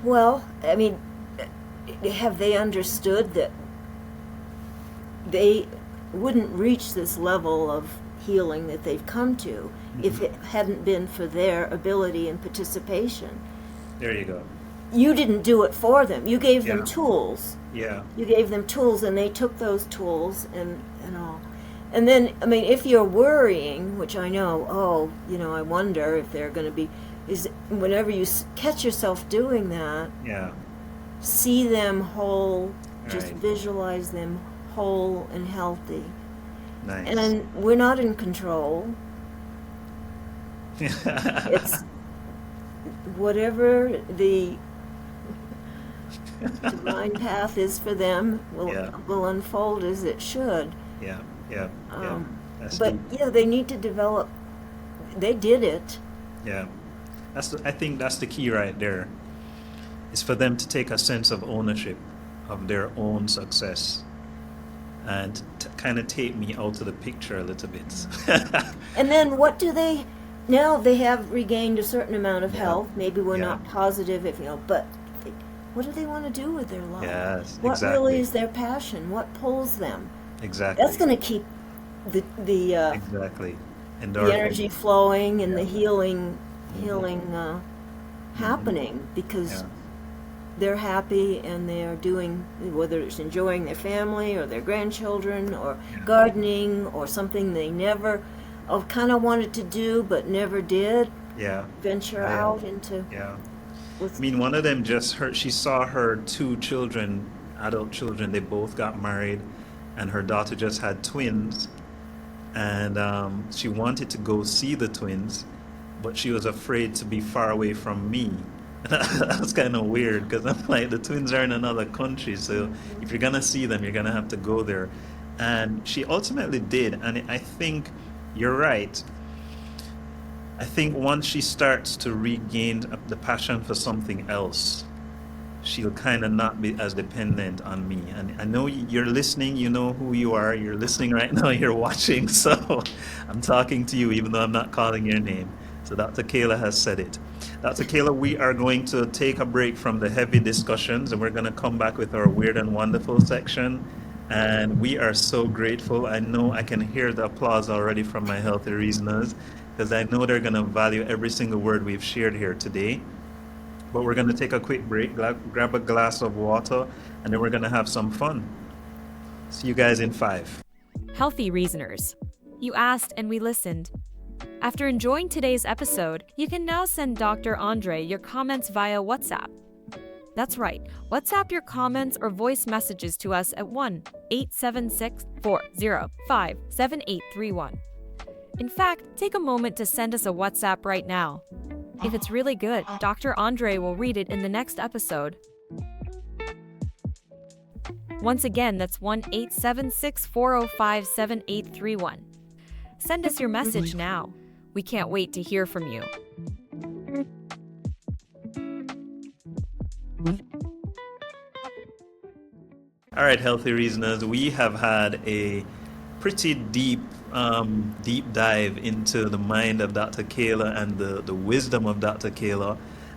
Well, I mean, have they understood that they wouldn't reach this level of healing that they've come to if it hadn't been for their ability and participation? There you go. You didn't do it for them. You gave them tools. Yeah. You gave them tools, and they took those tools and all. And then, I mean, if you're worrying, which I know, I wonder if they're going to be, is whenever you catch yourself doing that, see them whole, just visualize them whole and healthy. Nice. And we're not in control. It's whatever the divine path is for them will unfold as it should. That's But deep. they need to develop. They did it. Yeah, I think that's the key right there. Is for them to take a sense of ownership of their own success, and kind of take me out of the picture a little bit. And then what do they? Now they have regained a certain amount of health. Maybe we're not positive, but what do they want to do with their life? Yes, what exactly. really is their passion? What pulls them? Exactly. That's going to keep Exactly. the Endorphin. energy flowing and the Yeah. healing happening because Yeah. they're happy and they're doing, whether it's enjoying their family or their grandchildren or Yeah. gardening or something they never kind of wanted to do but never did Yeah. venture Yeah. out into. Yeah. I With, mean, one of them she saw her two children, adult children, they both got married, and her daughter just had twins. And she wanted to go see the twins, but she was afraid to be far away from me. That was kind of weird because I'm like, the twins are in another country, so if you're gonna see them, you're gonna have to go there. And she ultimately did, and I think you're right. I think once she starts to regain the passion for something else, she'll kind of not be as dependent on me. And I know you're listening, you know who you are. You're listening right now, you're watching. So I'm talking to you, even though I'm not calling your name. So Dr. Kayla has said it. Dr. Kayla, we are going to take a break from the heavy discussions and we're going to come back with our weird and wonderful section. And we are so grateful. I know I can hear the applause already from my healthy reasoners because I know they're going to value every single word we've shared here today. But we're going to take a quick break, grab a glass of water, and then we're going to have some fun. See you guys in 5. Healthy Reasoners. You asked and we listened. After enjoying today's episode, you can now send Dr. Andre your comments via WhatsApp. That's right, WhatsApp your comments or voice messages to us at 1-876-405-7831. In fact, take a moment to send us a WhatsApp right now. If it's really good, Dr. Andre will read it in the next episode. Once again, that's 1-876-405-7831. Send us your message now. We can't wait to hear from you. All right, healthy reasoners, we have had a pretty deep dive into the mind of Dr. Kayla and the wisdom of Dr. Kayla.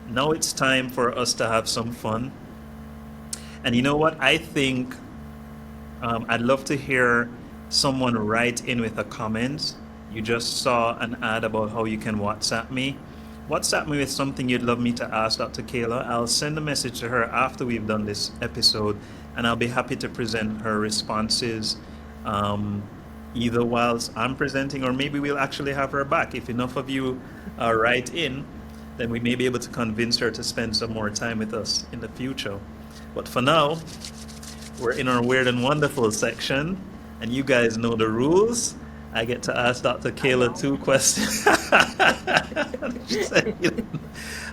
Now it's time for us to have some fun. And you know what? I think I'd love to hear someone write in with a comment. You just saw an ad about how you can WhatsApp me. WhatsApp me with something you'd love me to ask Dr. Kayla. I'll send a message to her after we've done this episode, and I'll be happy to present her responses either whilst I'm presenting, or maybe we'll actually have her back. If enough of you write in, then we may be able to convince her to spend some more time with us in the future. But for now, we're in our weird and wonderful section, and you guys know the rules. I get to ask Dr. Kayla 2 questions.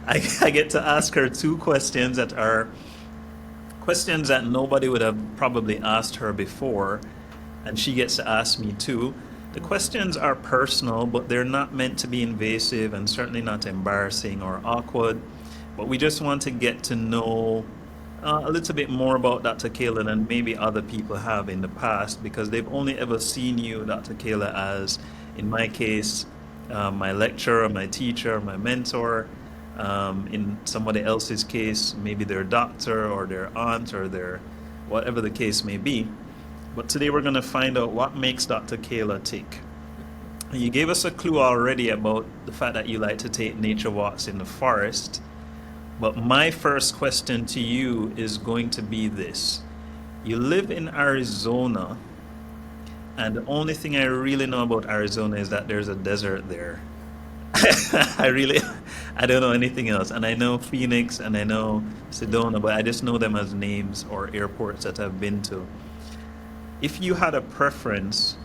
I get to ask her 2 questions that are questions that nobody would have probably asked her before, and she gets to ask me too. The questions are personal, but they're not meant to be invasive and certainly not embarrassing or awkward. But we just want to get to know a little bit more about Dr. Kayla than maybe other people have in the past, because they've only ever seen you, Dr. Kayla, as, in my case, my lecturer, my teacher, my mentor. In somebody else's case, maybe their doctor or their aunt or their whatever the case may be. But today we're going to find out what makes Dr. Kayla tick. You gave us a clue already about the fact that you like to take nature walks in the forest. But my first question to you is going to be this. You live in Arizona, and the only thing I really know about Arizona is that there's a desert there. I don't know anything else. And I know Phoenix and I know Sedona, but I just know them as names or airports that I've been to. If you had a preference,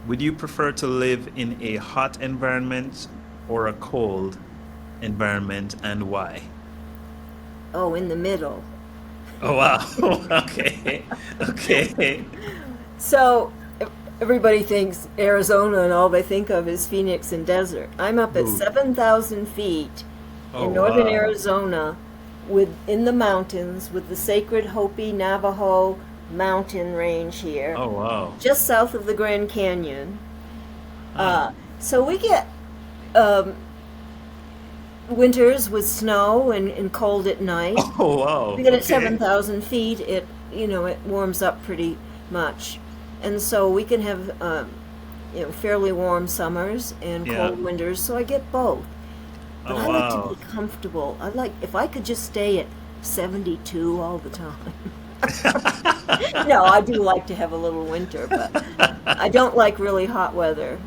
would you prefer to live in a hot environment or a cold environment, and why? Oh, in the middle. Oh, wow. Okay. So everybody thinks Arizona and all they think of is Phoenix and desert. I'm up at 7,000 feet in northern Arizona, in the mountains with the sacred Hopi Navajo mountain range here. Oh, wow. Just south of the Grand Canyon. So we get winters with snow and cold at night. Oh, wow. We get at 7,000 feet, it warms up pretty much. And so we can have fairly warm summers and Yeah. cold winters, so I get both. But Oh, I like to wow. be comfortable. If I could just stay at 72 all the time. No, I do like to have a little winter, but I don't like really hot weather.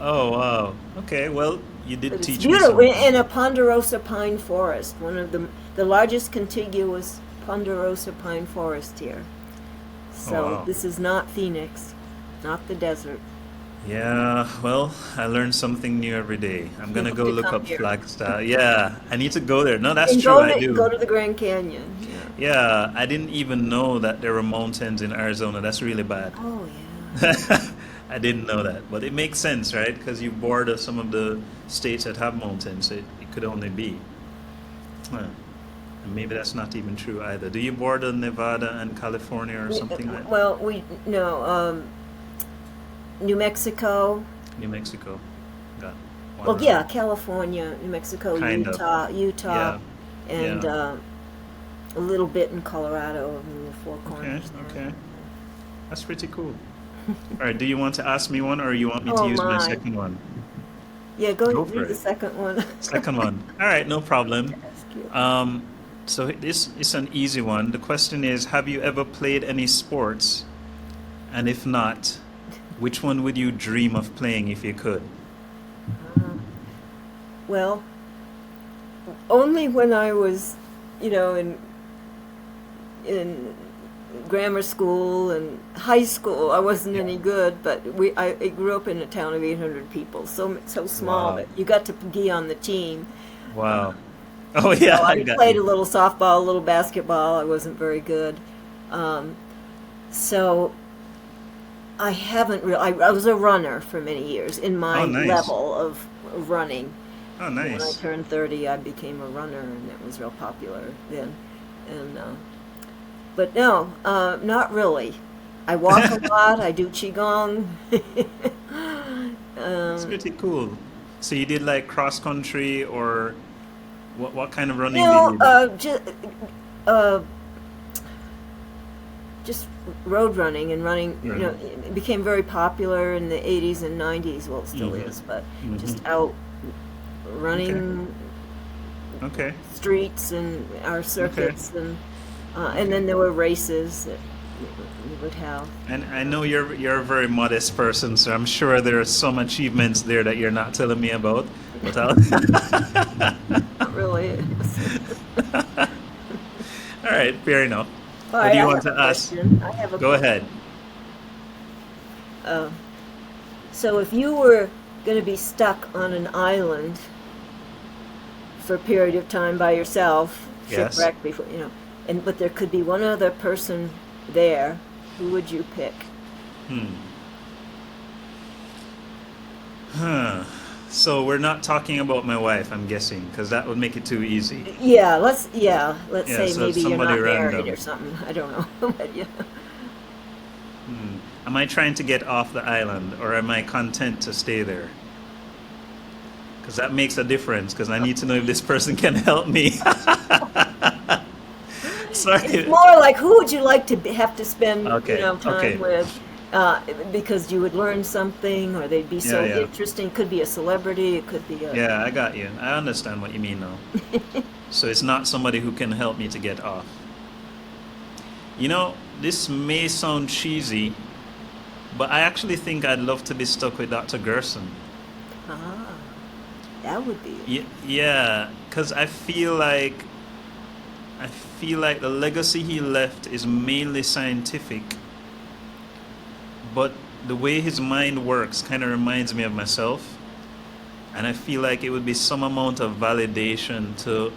Oh, wow. Okay, well, you did But it's teach me beautiful something. in a ponderosa pine forest, one of the largest contiguous ponderosa pine forest here. So wow. this is not Phoenix, not the desert. Yeah, well, I learn something new every day. I'm You gonna have go to look come up here. Flagstaff. Yeah, I need to go there. No, that's And true, I go do. to the Grand Canyon. Yeah. Yeah, I didn't even know that there were mountains in Arizona. That's really bad. Oh yeah. I didn't know that, but it makes sense, right? Because you border some of the states that have mountains. It could only be. Huh. And maybe that's not even true either. Do you border Nevada and California or something like that? Well, we no New Mexico. New Mexico. Got one Well, right. yeah, California, New Mexico, Kind of. Utah, Yeah. and Yeah. a little bit in Colorado, in the Four Okay, Corners. there. okay. That's pretty cool. All right, do you want to ask me one or you want me to Oh use my my. second one? Yeah, go Go for read the it. second one. Second one. All right, no problem. Ask you. So this is an easy one. The question is, have you ever played any sports? And if not, which one would you dream of playing if you could? Well, only when I was, in grammar school and high school, I wasn't any good. But I grew up in a town of 800 people, so small Wow. that you got to be on the team. Wow. Oh yeah, So I I got played a you. little softball, a little basketball. I wasn't very good. So I haven't really. I was a runner for many years in my Oh, nice. level of running. Oh, When I nice. turned 30, I became a runner, and it was real popular then. And but no, not really. I walk a lot. I do qigong. It's pretty cool. So you did like cross country or what kind of running did No, you do? uh, just road running and running. Right. It became very popular in the 80s and 90s. Well, it still Mhm. is, but Mhm. just out running Okay. streets and our circuits, and then there were races that we would have. And I know you're a very modest person, so I'm sure there are some achievements there that you're not telling me about. But I'll Not really. All right, fair enough. All What right, do you I want have to a ask? question. I have a Go ahead. So if you were going to be stuck on an island for a period of time by yourself, Yes. shipwrecked before, but there could be one other person there, who would you pick? Huh. So we're not talking about my wife, I'm guessing, because that would make it too easy. Let's Yeah, say so maybe you're somebody not married random. or something. I don't know. But yeah. Am I trying to get off the island, or am I content to stay there? Because that makes a difference, because I need to know if this person can help me. Sorry. It's more like who would you like to have to spend Okay, time okay. with, because you would learn something, or they'd be so Yeah. interesting. Could be a celebrity. It could be a Yeah, I got you. I understand what you mean now. So it's not somebody who can help me to get off. This may sound cheesy, but I actually think I'd love to be stuck with Dr. Gerson. that would be. Yeah, because I feel like the legacy he left is mainly scientific, but the way his mind works kind of reminds me of myself, and I feel like it would be some amount of validation to,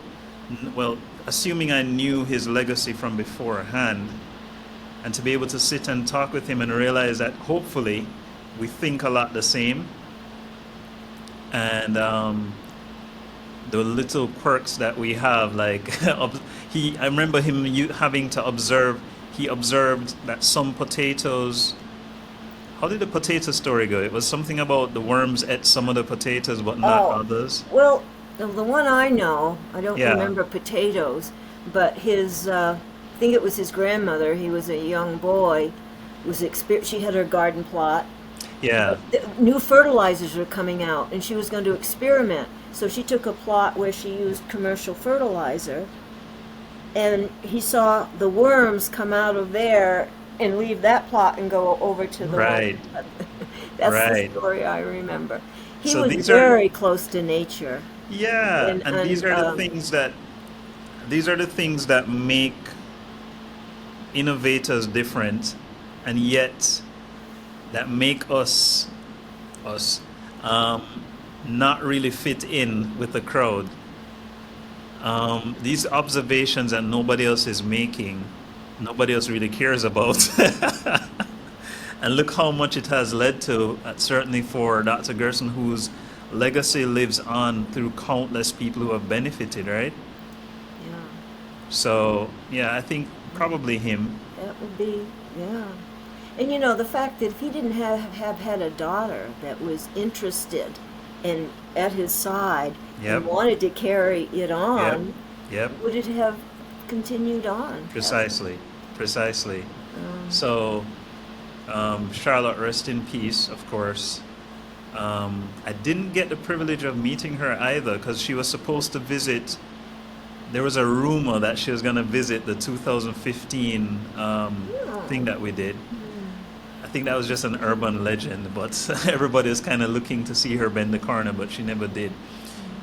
well, assuming I knew his legacy from beforehand, and to be able to sit and talk with him and realize that hopefully we think a lot the same, and the little quirks that we have, like I remember him having to observe. He observed that some potatoes. How did the potato story go? It was something about the worms ate some of the potatoes, but not Oh, others. well, the one I know, I don't Yeah. remember potatoes, but I think it was his grandmother. He was a young boy. She had her garden plot, Yeah. New fertilizers are coming out, and she was going to experiment. So she took a plot where she used commercial fertilizer, and he saw the worms come out of there and leave that plot and go over to the Right. one. That's Right. the story I remember. He So was these are, very close to nature. yeah, and these are the um, things that make innovators different, and yet that make us not really fit in with the crowd. These observations that nobody else is making, nobody else really cares about. And look how much it has led to, certainly for Dr. Gerson, whose legacy lives on through countless people who have benefited, right? Yeah, So, yeah, I think probably him. that would be, yeah. And you know, the fact that if he didn't have had a daughter that was interested and at his side Yep. and wanted to carry it on, Yep, would it have continued on? precisely. So, Charlotte, rest in peace, of course. I didn't get the privilege of meeting her either because she was supposed to visit. There was a rumor that she was going to visit the 2015 thing that we did. I think that was just an urban legend, but everybody was kind of looking to see her bend the corner, but she never did.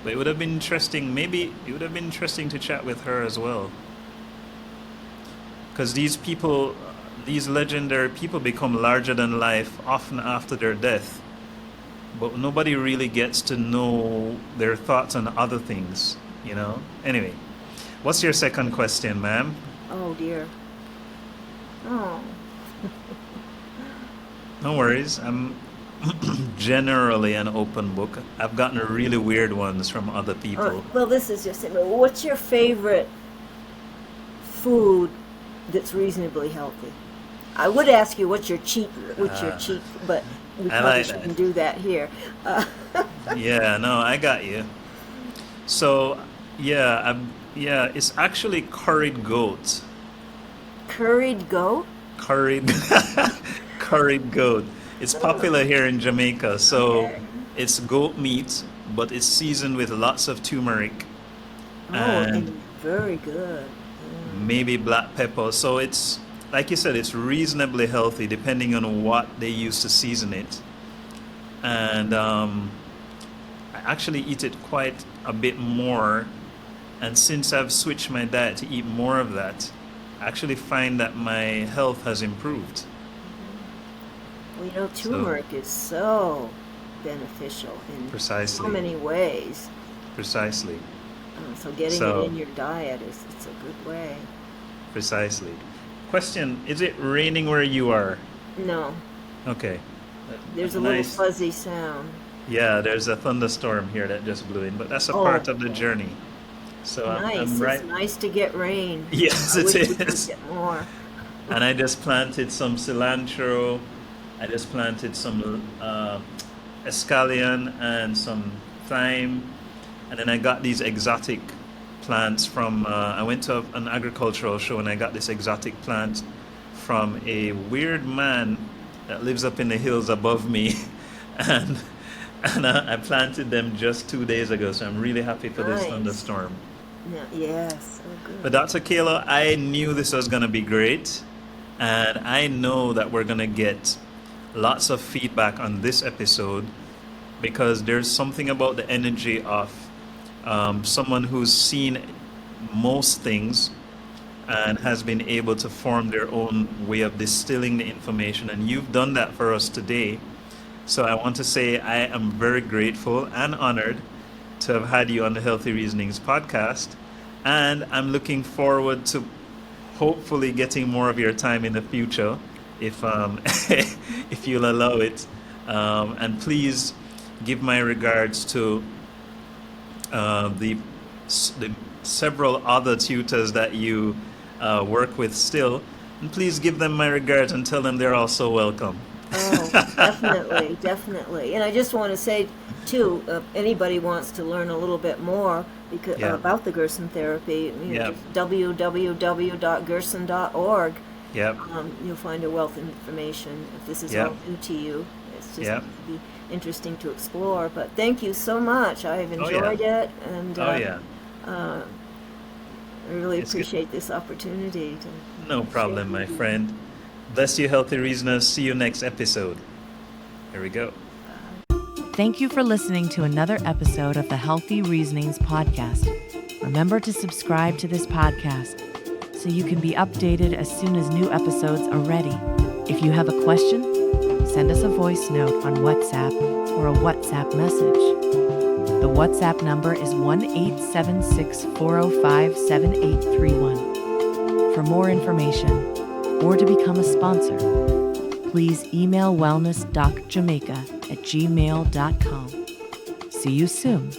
But it would have been interesting. Maybe it would have been interesting to chat with her as well. Because these people, these legendary people become larger than life often after their death. But nobody really gets to know their thoughts on other things, you know? Anyway, what's your second question, ma'am? Oh dear. Oh. No worries. I'm generally an open book. I've gotten really weird ones from other people. Well, this is just it. What's your favorite food that's reasonably healthy? I would ask you what's your cheat, but we I probably like shouldn't that. do that here. Yeah, no, I got you. So, yeah, it's actually curried goat. Curried goat? Curried, curried goat. It's popular here in Jamaica. So, Okay. it's goat meat, but it's seasoned with lots of turmeric Oh, and and very good. maybe black pepper. So it's, like you said, it's reasonably healthy depending on what they use to season it. And I actually eat it quite a bit more. And since I've switched my diet to eat more of that, I actually find that my health has improved. Well, you know, So, turmeric is so beneficial in so precisely, many ways. precisely. So getting it So, in your diet it's a good way. precisely. Question, is it raining where you are? No, Okay. there's a little Nice. fuzzy sound. Yeah, there's a thunderstorm here that just blew in, but that's a Oh, part of the journey. So I'm nice. It's right. nice to get rain. Yes, I it wish we could is. get more. And I just planted some cilantro. I just planted some escallion and some thyme. And then I got these exotic plants from, I went to an agricultural show and I got this exotic plant from a weird man that lives up in the hills above me. And, I planted them just 2 days ago. So I'm really happy for this Nice. thunderstorm. Yeah, yes, oh But good. Dr. Kayla, I knew this was going to be great. And I know that we're going to get lots of feedback on this episode because there's something about the energy of someone who's seen most things and has been able to form their own way of distilling the information. And you've done that for us today. So I want to say I am very grateful and honored to have had you on the Healthy Reasonings podcast. And I'm looking forward to hopefully getting more of your time in the future if if you'll allow it. And please give my regards to the several other tutors that you work with still. And please give them my regards and tell them they're also welcome. Oh, definitely, definitely. And I just want to say, too, anybody wants to learn a little bit more Yeah. about the Gerson Therapy, Yeah. just www.gerson.org. Yep. You'll find a wealth of information if this is Yep. all new to you. it's just Yeah. be interesting to explore. But thank you so much. I've Oh, enjoyed yeah. it, and Oh, yeah. I really It's good. appreciate this opportunity to No problem, share my with you. friend. Bless you, healthy reasoners. See you next episode. Here we go. Thank you for listening to another episode of the Healthy Reasonings podcast. Remember to subscribe to this podcast so you can be updated as soon as new episodes are ready. If you have a question, send us a voice note on WhatsApp or a WhatsApp message. The WhatsApp number is 1-876-405-7831. For more information or to become a sponsor, please email wellnessdocjamaica@gmail.com. See you soon.